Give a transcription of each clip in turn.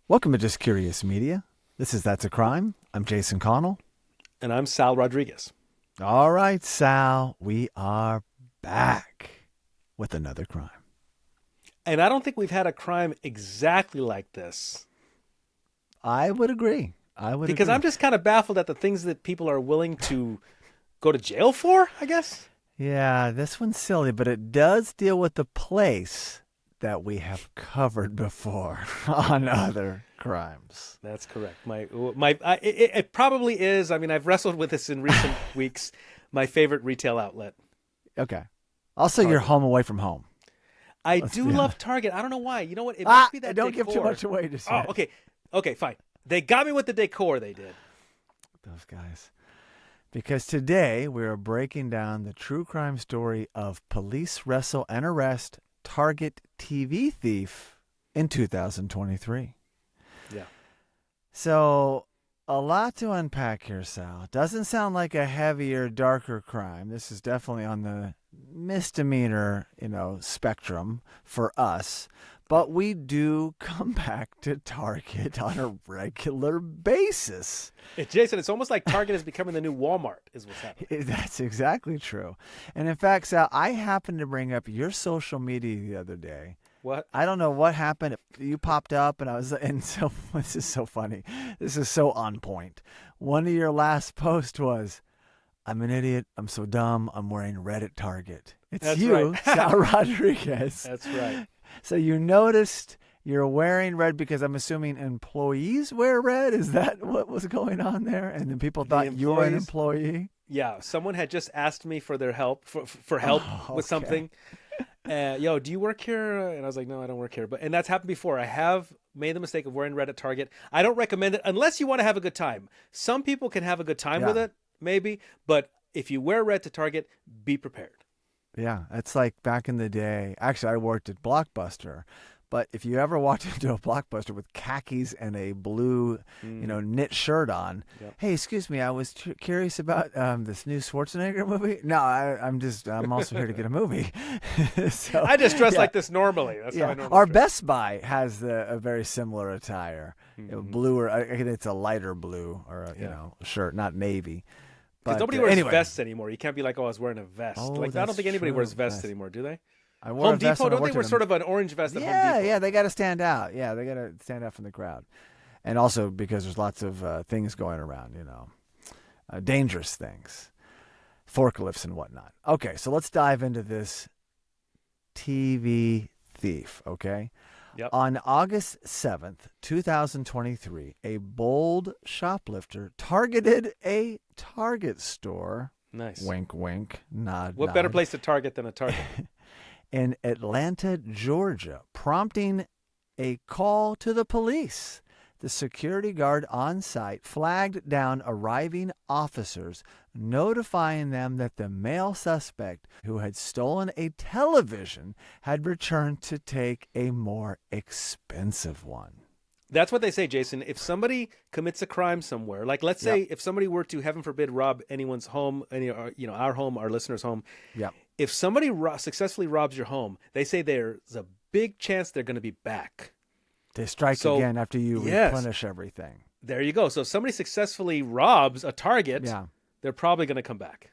Welcome to Just Curious Media. This is That's a Crime. I'm Jason Connell. And I'm Sal Rodriguez. All right, Sal, we are back with another crime. And I don't think we've had a crime exactly like this. I would agree. Because I'm just kind of baffled at the things that people are willing to go to jail for, I guess. Yeah, this one's silly, but it does deal with the place that we have covered before on other crimes. That's correct. It probably is. I mean, I've wrestled with this in recent weeks. My favorite retail outlet. Okay. Also, Target. you're home away from home. I do love Target. I don't know why. You know what? It must be that don't decor. give too much away. Just oh, okay. Okay, fine. They got me with the decor, they did. Those guys. Because today we are breaking down the true crime story of Police Wrestle and Arrest Target TV Thief in 2023. Yeah. So, a lot to unpack here, Sal. Doesn't sound like a heavier, darker crime. This is definitely on the misdemeanor, spectrum for us. But we do come back to Target on a regular basis. Jason, it's almost like Target is becoming the new Walmart, is what's happening. That's exactly true. And in fact, Sal, I happened to bring up your social media the other day. What? I don't know what happened. You popped up, and so this is so funny. This is so on point. One of your last posts was, "I'm an idiot. I'm so dumb. I'm wearing red at Target." It's That's you, right. Sal Rodriguez. That's right. So you noticed you're wearing red because I'm assuming employees wear red? Is that what was going on there? And then people thought you were an employee? Yeah. Someone had just asked me for their help, for help with something. Do you work here? And I was like, no, I don't work here. And that's happened before. I have made the mistake of wearing red at Target. I don't recommend it unless you want to have a good time. Some people can have a good time with it, maybe. But if you wear red to Target, be prepared. Yeah, it's like back in the day. Actually, I worked at Blockbuster. But if you ever walked into a Blockbuster with khakis and a blue, knit shirt on, hey, excuse me, I was curious about this new Schwarzenegger movie. No, I'm also here to get a movie. So, I just dress like this normally. That's how I normally Our dress. Best Buy has a very similar attire, blue or it's a lighter blue or a shirt, not navy. Because nobody wears vests anymore. You can't be like, oh, I was wearing a vest. I don't think anybody wears vests anymore, do they? I wore Home Depot, don't they wear sort of an orange vest at Home Depot? Yeah, they got to stand out. Yeah, they got to stand out from the crowd. And also because there's lots of things going around, dangerous things, forklifts and whatnot. Okay, so let's dive into this TV thief, okay? Yep. On August 7th, 2023, a bold shoplifter targeted a Target store. Nice. Wink, wink, nod, What better place to target than a Target? In Atlanta, Georgia, prompting a call to the police. The security guard on site flagged down arriving officers, notifying them that the male suspect who had stolen a television had returned to take a more expensive one. That's what they say, Jason. If somebody commits a crime somewhere, like let's say if somebody were to, heaven forbid, rob anyone's home, our home, our listeners' home. Yeah. If somebody successfully robs your home, they say there's a big chance they're going to be back. They strike again after you replenish everything. There you go. So if somebody successfully robs a Target, they're probably going to come back.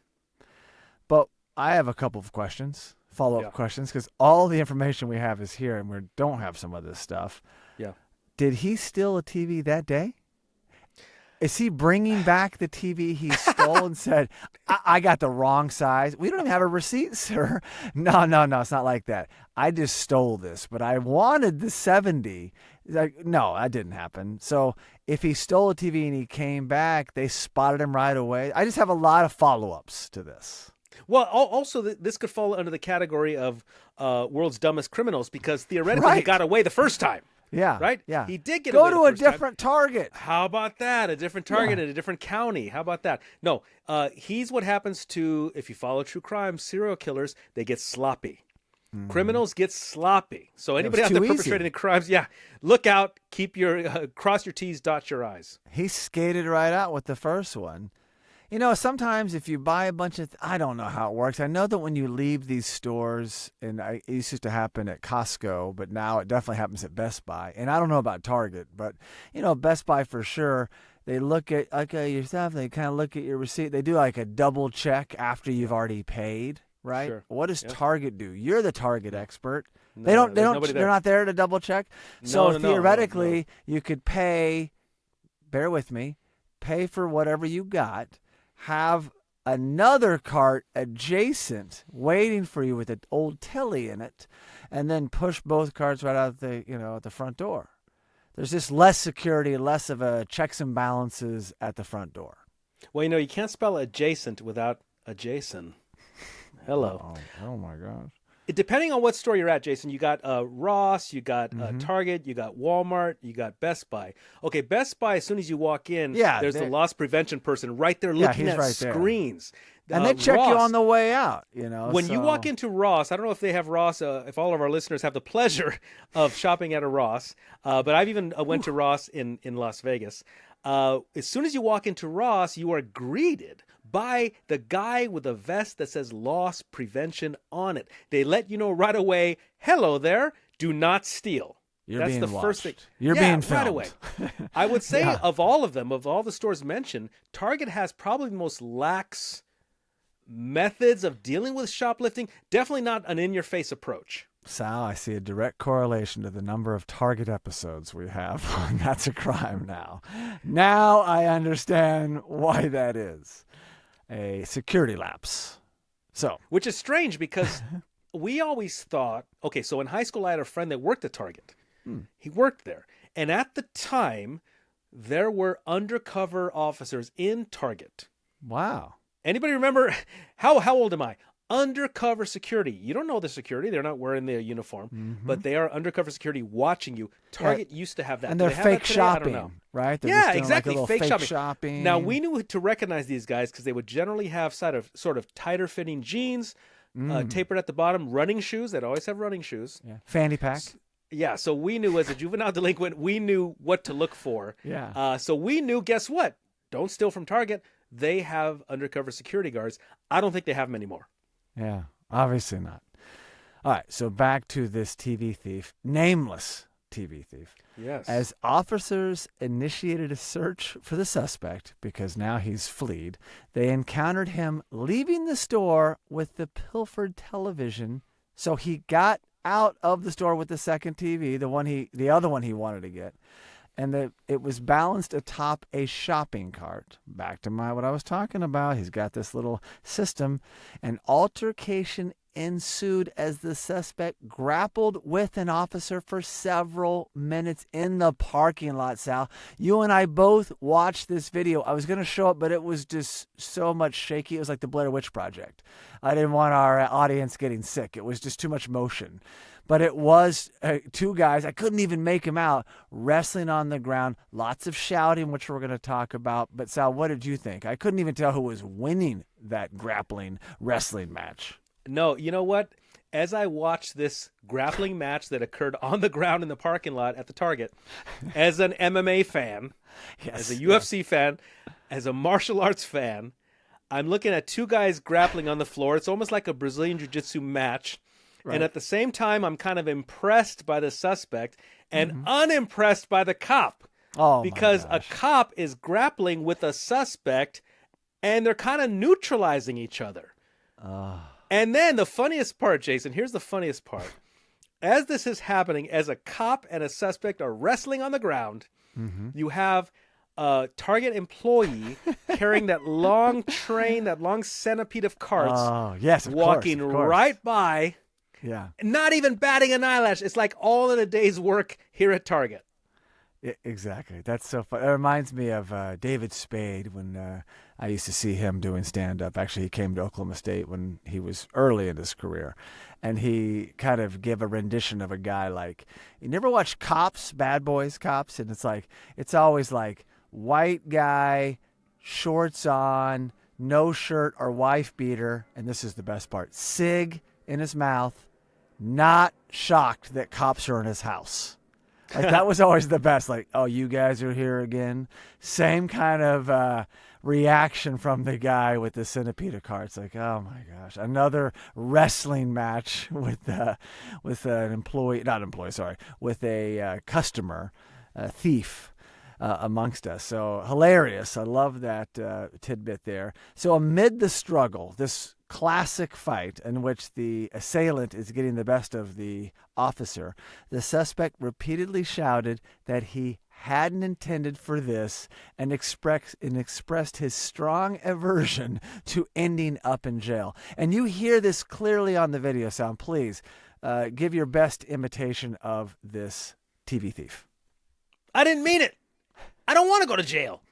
But I have a couple of questions, follow-up questions, because all the information we have is here, and we don't have some of this stuff. Yeah. Did he steal a TV that day? Is he bringing back the TV he stole and said, I got the wrong size? We don't even have a receipt, sir. No, it's not like that. I just stole this, but I wanted the 70. Like, no, that didn't happen. So if he stole a TV and he came back, they spotted him right away. I just have a lot of follow-ups to this. Well, also, this could fall under the category of world's dumbest criminals because theoretically he got away the first time. Yeah. Right? Yeah. He did get Go away to the a first time. different Target. How about that? A different Target in a different county. How about that? No, he's what happens to, if you follow true crime, serial killers, they get sloppy. Criminals get sloppy. So anybody out there perpetrating crimes, look out, keep your, cross your T's, dot your I's. He skated right out with the first one. You know, sometimes if you buy a bunch of, I don't know how it works. I know that when you leave these stores, and it used to happen at Costco, but now it definitely happens at Best Buy. And I don't know about Target, but, you know, Best Buy for sure. They look at, okay, your stuff, they kind of look at your receipt. They do like a double check after you've already paid, right? Sure. What does Yeah. Target do? You're the Target expert. No, there's nobody They're there. not there to double check. No, So no, theoretically, you could pay, bear with me, pay for whatever you got, have another cart adjacent waiting for you with an old telly in it, and then push both carts right out at the front door. There's just less security, less of a checks and balances at the front door. Well, you can't spell adjacent without adjacent. Hello. Oh my gosh. Depending on what store you're at, Jason, you got Ross, you got Target, you got Walmart, you got Best Buy. Okay, Best Buy, as soon as you walk in, there's the loss prevention person right there looking at screens. And they check you on the way out, When you walk into Ross, I don't know if they have Ross, if all of our listeners have the pleasure of shopping at a Ross, but I've even went to Ross in Las Vegas. As soon as you walk into Ross, you are greeted by the guy with a vest that says loss prevention on it. They let you know right away, hello there, do not steal. That's being the watched. First thing. You're being filmed. Right away. I would say of all of them, of all the stores mentioned, Target has probably the most lax methods of dealing with shoplifting. Definitely not an in-your-face approach. Sal, I see a direct correlation to the number of Target episodes we have on That's a Crime now. Now I understand why that is. A security lapse. Which is strange because we always thought, okay, so in high school I had a friend that worked at Target. He worked there. And at the time, there were undercover officers in Target. Wow. Anybody remember, how old am I? Undercover security. You don't know the security. They're not wearing their uniform, but they are undercover security watching you. Target used to have that. And they're fake shopping, right? They're just doing exactly. like a fake little shopping. Now, we knew to recognize these guys because they would generally have sort of tighter fitting jeans, tapered at the bottom, running shoes. They'd always have running shoes. Yeah. Fanny pack. Yeah, so we knew as a juvenile delinquent, we knew what to look for. Yeah. So we knew, guess what? Don't steal from Target. They have undercover security guards. I don't think they have them anymore. Yeah, obviously not. All right, so back to this TV thief, nameless TV thief. Yes. As officers initiated a search for the suspect, because now he's fled, they encountered him leaving the store with the pilfered television. So he got out of the store with the second TV, the other one he wanted to get. And it was balanced atop a shopping cart. Back to what I was talking about. He's got this little system. An altercation ensued as the suspect grappled with an officer for several minutes in the parking lot, Sal. You and I both watched this video. I was going to show it, but it was just so much shaky. It was like the Blair Witch Project. I didn't want our audience getting sick. It was just too much motion. But it was two guys, I couldn't even make them out, wrestling on the ground. Lots of shouting, which we're going to talk about. But Sal, what did you think? I couldn't even tell who was winning that grappling wrestling match. No, you know what? As I watched this grappling match that occurred on the ground in the parking lot at the Target, as an MMA fan, as a UFC fan, as a martial arts fan, I'm looking at two guys grappling on the floor. It's almost like a Brazilian Jiu-Jitsu match. Right. And at the same time, I'm kind of impressed by the suspect and unimpressed by the cop. Because a cop is grappling with a suspect and they're kind of neutralizing each other. And then the funniest part, Jason, here's the funniest part. As this is happening, as a cop and a suspect are wrestling on the ground, you have a Target employee carrying that long train, that long centipede of carts, walking right by. Yeah. Not even batting an eyelash. It's like all in a day's work here at Target. Exactly. That's so fun. It reminds me of David Spade when I used to see him doing stand-up. Actually, he came to Oklahoma State when he was early in his career. And he kind of gave a rendition of a guy like, you never watch Cops, Bad Boys Cops? And it's always like white guy, shorts on, no shirt or wife beater. And this is the best part. Cig in his mouth, not shocked that cops are in his house. Like that was always the best. Like, oh, you guys are here again. Same kind of reaction from the guy with the centipede card. It's like, oh my gosh, another wrestling match with an employee, not employee, sorry, with a customer, a thief. Amongst us. So hilarious. I love that tidbit there. So amid the struggle, this classic fight in which the assailant is getting the best of the officer, the suspect repeatedly shouted that he hadn't intended for this and expressed his strong aversion to ending up in jail. And you hear this clearly on the video sound. Please give your best imitation of this TV thief. I didn't mean it. I don't want to go to jail.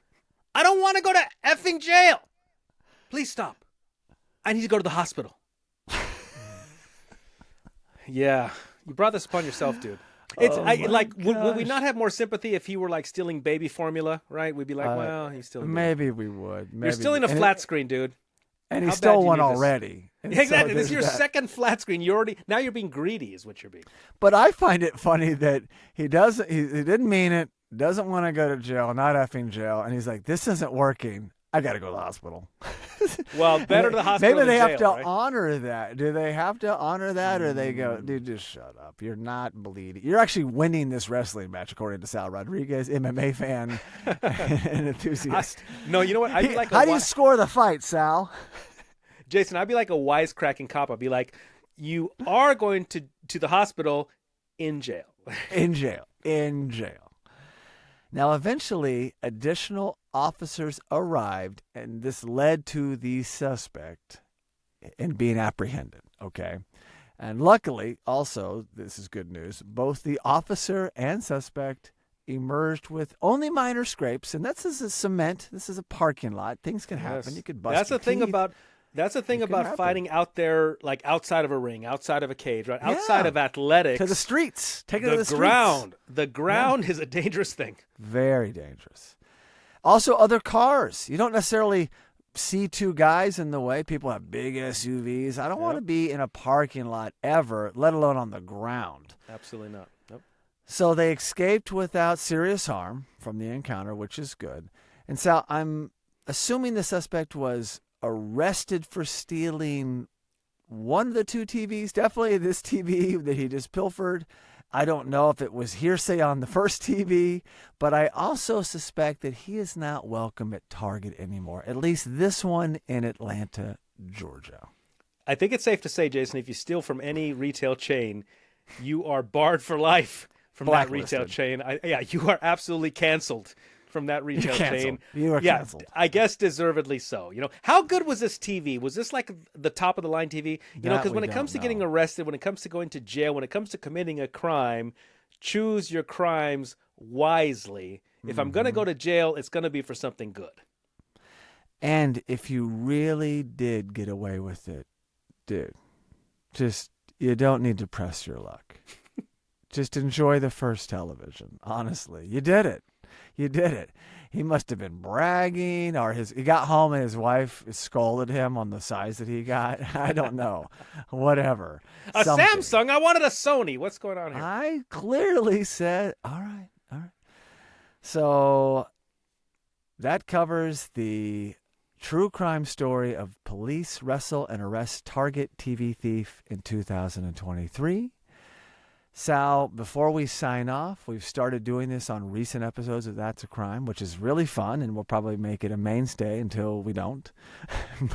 I don't want to go to effing jail. Please stop. I need to go to the hospital. Yeah. You brought this upon yourself, dude. It's would we not have more sympathy if he were like stealing baby formula, right? We'd be like, well, he's stealing. Maybe we would. Maybe. You're stealing a flat screen, dude. And he stole one already. Exactly. This is your second flat screen. Now you're being greedy is what you're being. But I find it funny that he didn't mean it. Doesn't want to go to jail, not effing jail. And he's like, this isn't working. I got to go to the hospital. Well, better to the hospital Maybe they than have jail, to right? honor that. Do they have to honor that, or they go, dude, just shut up. You're not bleeding. You're actually winning this wrestling match, according to Sal Rodriguez, MMA fan and enthusiast. No, you know what? I'd be like how do you score the fight, Sal? Jason, I'd be like a wisecracking cop. I'd be like, you are going to the hospital in jail. In jail. Now, eventually, additional officers arrived, and this led to the suspect in being apprehended, okay? And luckily, also, this is good news, both the officer and suspect emerged with only minor scrapes, and that's a cement. This is a parking lot. Things can happen. Yes. You could bust That's your the thing teeth. That's the thing about happen. fighting out there, like outside of a ring, outside of a cage, right? Yeah. Outside of athletics. To the streets. Take it to the streets. Ground. The ground is a dangerous thing. Very dangerous. Also, other cars. You don't necessarily see two guys in the way. People have big SUVs. I don't want to be in a parking lot ever, let alone on the ground. Absolutely not. Nope. So they escaped without serious harm from the encounter, which is good. And Sal, I'm assuming the suspect was arrested for stealing one of the two TVs, definitely this TV that he just pilfered. I don't know if it was hearsay on the first TV, but I also suspect that he is not welcome at Target anymore, at least this one in Atlanta, Georgia. I think it's safe to say, Jason, if you steal from any retail chain, you are barred for life from that retail chain. You are absolutely canceled from that retail chain. You are canceled. I guess deservedly so. You know, how good was this TV? Was this like the top of the line TV? You know, because when it comes to getting arrested, when it comes to going to jail, when it comes to committing a crime, choose your crimes wisely. If I'm going to go to jail, it's going to be for something good. And if you really did get away with it, dude, just, you don't need to press your luck. Just enjoy the first television. Honestly, you did it. You did it. He must have been bragging, or he got home and his wife scolded him on the size that he got. I don't know. Whatever. Something. Samsung? I wanted a Sony. What's going on here? I clearly said, all right. So that covers the true crime story of police wrestle and arrest Target TV thief in 2023. Sal, before we sign off, we've started doing this on recent episodes of That's a Crime, which is really fun, and we'll probably make it a mainstay until we don't,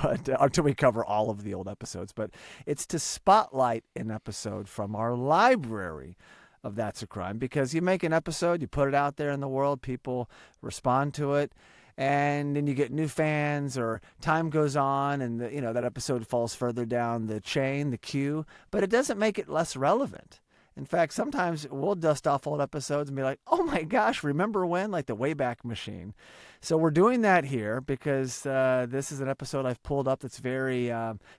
but until we cover all of the old episodes. But it's to spotlight an episode from our library of That's a Crime, because you make an episode, you put it out there in the world, people respond to it, and then you get new fans, or time goes on, and that episode falls further down the chain, the queue, but it doesn't make it less relevant. In fact, sometimes we'll dust off old episodes and be like, oh my gosh, remember when? Like the Wayback Machine. So we're doing that here because this is an episode I've pulled up that's very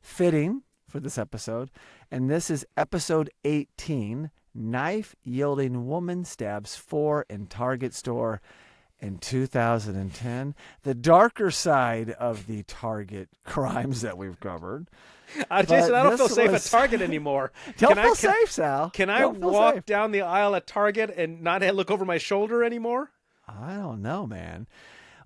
fitting for this episode. And this is episode 18, Knife Yielding Woman Stabs 4 in Target Store. in 2010. The darker side of the Target crimes that we've covered. Jason, I don't feel safe at Target anymore. Don't feel safe, Sal. Can I walk down the aisle at Target and not look over my shoulder anymore? I don't know, man.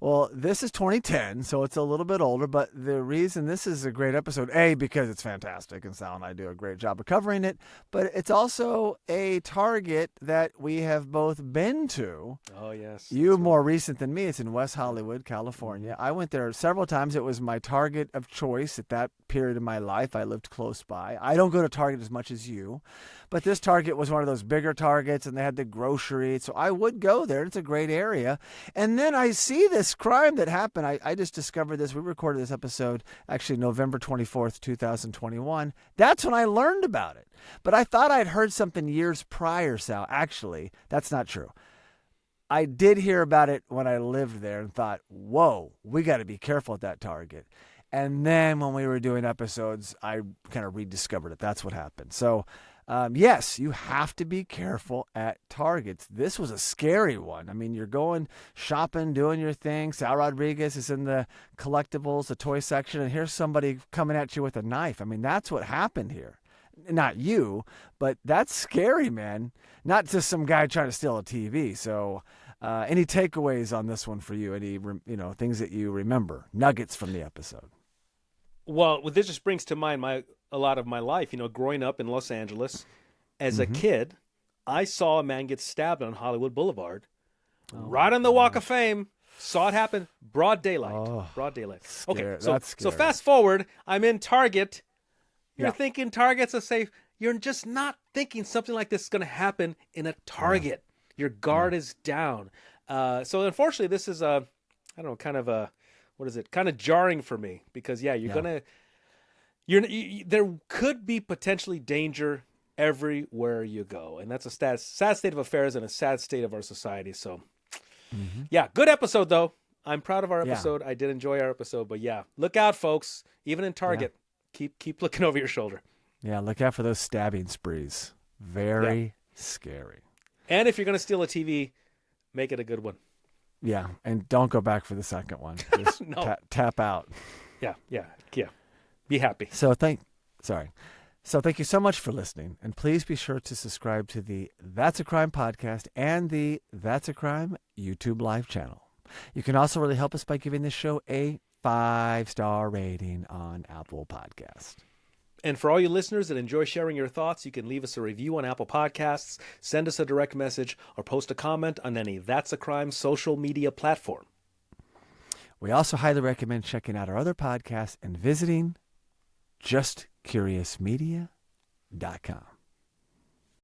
Well, this is 2010, so it's a little bit older, but the reason this is a great episode, A, because it's fantastic, and Sal and I do a great job of covering it, but it's also a Target that we have both been to. Oh, yes. You more recent than me. It's in West Hollywood, California. I went there several times. It was my Target of choice at that period of my life. I lived close by. I don't go to Target as much as you, but this Target was one of those bigger Targets, and they had the grocery, so I would go there. It's a great area. And then I see this crime that happened. I just discovered this. We recorded this episode actually November 24th, 2021. That's when I learned about it. But I thought I'd heard something years prior, Sal. Actually, that's not true. I did hear about it when I lived there and thought, whoa, we got to be careful at that Target. And then when we were doing episodes, I kind of rediscovered it. That's what happened. So yes, you have to be careful at Targets. This was a scary one. I mean, you're going shopping, doing your thing. Sal Rodriguez is in the collectibles, the toy section, and here's somebody coming at you with a knife. I mean, that's what happened here. Not you, but that's scary, man. Not just some guy trying to steal a TV. So any takeaways on this one for you? Any things that you remember? Nuggets from the episode? Well, this just brings to mind a lot of my life. Growing up in Los Angeles as a kid, I saw a man get stabbed on Hollywood Boulevard, right on the Walk of Fame. Saw it happen, broad daylight. Broad daylight. Okay, so fast forward. I'm in Target. You're thinking Target's a safe. You're just not thinking something like this is going to happen in a Target. Your guard is down. So unfortunately, this is kind of jarring for me because there could be potentially danger everywhere you go, and that's a sad state of affairs and a sad state of our society. So, good episode though. I'm proud of our episode. I did enjoy our episode, but look out, folks. Even in Target, keep looking over your shoulder. Yeah, look out for those stabbing sprees. Very scary. And if you're going to steal a TV, make it a good one. Yeah, and don't go back for the second one. Just tap out. Yeah. Be happy. So thank you so much for listening, and please be sure to subscribe to the That's a Crime podcast and the That's a Crime YouTube live channel. You can also really help us by giving this show a 5-star rating on Apple Podcast. And for all you listeners that enjoy sharing your thoughts, you can leave us a review on Apple Podcasts, send us a direct message, or post a comment on any That's a Crime social media platform. We also highly recommend checking out our other podcasts and visiting justcuriousmedia.com.